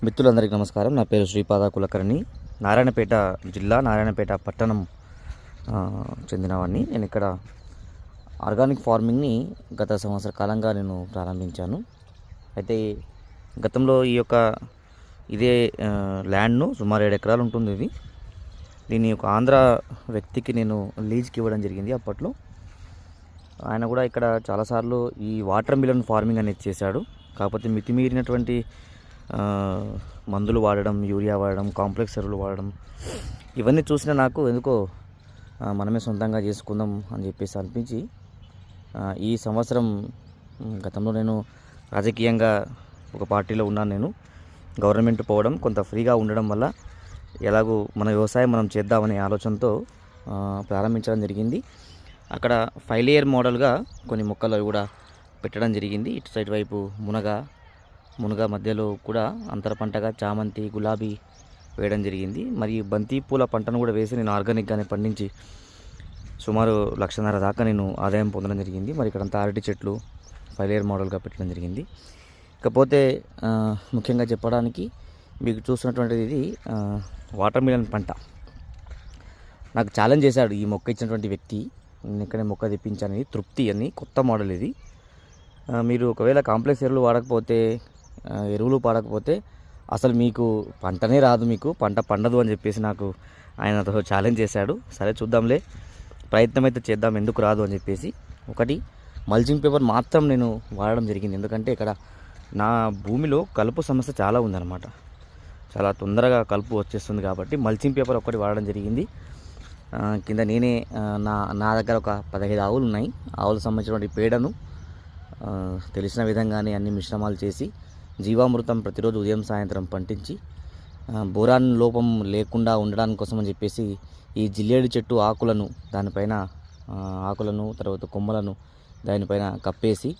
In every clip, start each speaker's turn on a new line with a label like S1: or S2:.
S1: మిత్రులందరికీ నమస్కారం. నా పేరు శ్రీపాద కులకర్ణి. నారాయణపేట జిల్లా, నారాయణపేట పట్టణం చెందినవాడిని. నేను ఇక్కడ ఆర్గానిక్ ఫార్మింగ్ని గత సంవత్సర కాలంగా నేను ప్రారంభించాను. అయితే గతంలో ఇదే ల్యాండ్ను సుమారు 7 ఎకరాలు ఉంటుంది. దీన్ని ఒక ఆంధ్ర వ్యక్తికి నేను లీజ్కి ఇవ్వడం జరిగింది. అప్పట్లో ఆయన కూడా ఇక్కడ చాలాసార్లు ఈ వాటర్ మిలన్ ఫార్మింగ్ అనేది చేశాడు. కాకపోతే మితిమీరినటువంటి మందులు వాడడం, యూరియా వాడడం, కాంప్లెక్స్ ఎరువులు వాడడం, ఇవన్నీ చూసినా నాకు ఎందుకో మనమే సొంతంగా చేసుకుందాం అని చెప్పేసి అనిపించి ఈ సంవత్సరం గతంలో నేను రాజకీయంగా ఒక పార్టీలో ఉన్నాను. నేను గవర్నమెంట్ పోవడం, కొంత ఫ్రీగా ఉండడం వల్ల ఎలాగో మన వ్యవసాయం మనం చేద్దామనే ఆలోచనతో ప్రారంభించడం జరిగింది. అక్కడ 5 లేయర్ మోడల్గా కొన్ని మొక్కలు కూడా పెట్టడం జరిగింది. ఇటు సైడ్ వైపు మునగ మధ్యలో కూడా అంతర పంటగా చామంతి, గులాబీ వేయడం జరిగింది. మరియు బంతి పూల పంటను కూడా వేసి నేను ఆర్గానిక్గానే పండించి సుమారు 1.5 లక్షల దాకా నేను ఆదాయం పొందడం జరిగింది. మరి ఇక్కడంతా అరటి చెట్లు 5 లేయర్ మోడల్గా పెట్టడం జరిగింది. ఇకపోతే ముఖ్యంగా చెప్పడానికి మీకు చూస్తున్నటువంటిది ఇది వాటర్ మిలన్ పంట. నాకు ఛాలెంజ్ చేశాడు ఈ మొక్క ఇచ్చినటువంటి వ్యక్తి. నేను ఇక్కడే మొక్క తెప్పించాను. తృప్తి అని కొత్త మోడల్ ఇది. మీరు ఒకవేళ కాంప్లెక్స్ ఎరువులు పాడకపోతే అసలు మీకు పంటనే రాదు, మీకు పంట పండదు అని చెప్పేసి నాకు ఆయనతో ఛాలెంజ్ చేశాడు. సరే చూద్దాంలే, ప్రయత్నం అయితే చేద్దాం, ఎందుకు రాదు అని చెప్పేసి. ఒకటి మల్చింగ్ పేపర్ మాత్రం నేను వాడడం జరిగింది. ఎందుకంటే ఇక్కడ నా భూమిలో కలుపు సమస్య చాలా ఉందన్నమాట. చాలా తొందరగా కలుపు వచ్చేస్తుంది కాబట్టి మల్చింగ్ పేపర్ ఒకటి వాడడం జరిగింది. కింద నేనే నా దగ్గర ఒక 15 ఆవులు ఉన్నాయి. ఆవులకు సంబంధించినటువంటి పేడను తెలిసిన విధంగానే అన్ని మిశ్రమాలు చేసి జీవామృతం ప్రతిరోజు ఉదయం సాయంత్రం పండించి బోరాన్ లోపం లేకుండా ఉండడానికి కోసం అని చెప్పేసి ఈ జిల్లేడు చెట్టు ఆకులను తర్వాత కొమ్మలను దానిపైన కప్పేసి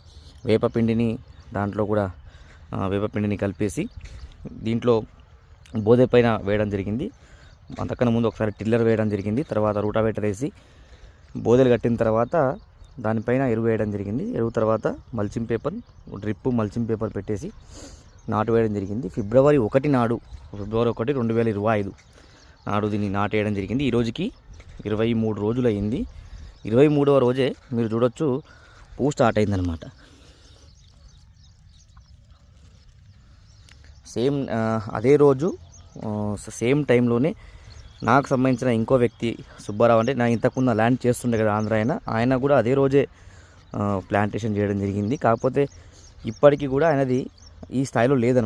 S1: దాంట్లో కూడా వేపపిండిని కలిపేసి దీంట్లో బోదె పైన వేయడం జరిగింది. అంతకన్నా ముందు ఒకసారి టిల్లర్ వేయడం జరిగింది. తర్వాత రూటావేటర్ వేసి బోదెలు కట్టిన తర్వాత దానిపైన ఎరువు వేయడం జరిగింది. ఎరువు తర్వాత mulching paper, drip mulching paper పెట్టేసి నాటు వేయడం జరిగింది. ఫిబ్రవరి 1 నాడు, ఫిబ్రవరి 1, 2025 నాడు దీన్ని నాటు వేయడం జరిగింది. ఈ రోజుకి 23 రోజులు అయింది. 23వ రోజే మీరు చూడొచ్చు పువ్వు స్టార్ట్ అయిందనమాట. అదే రోజు సేమ్ టైంలోనే నాకు సంబంధించిన ఇంకో వ్యక్తి సుబ్బారావు, అంటే నా ఇంతకుముందు ల్యాండ్ చేస్తుండే కదా ఆంధ్ర, ఆయన కూడా అదే రోజే ప్లాంటేషన్ చేయడం జరిగింది. కాకపోతే ఇప్పటికీ కూడా ఆయనది ఈ స్థాయిలో లేదన్నమాట.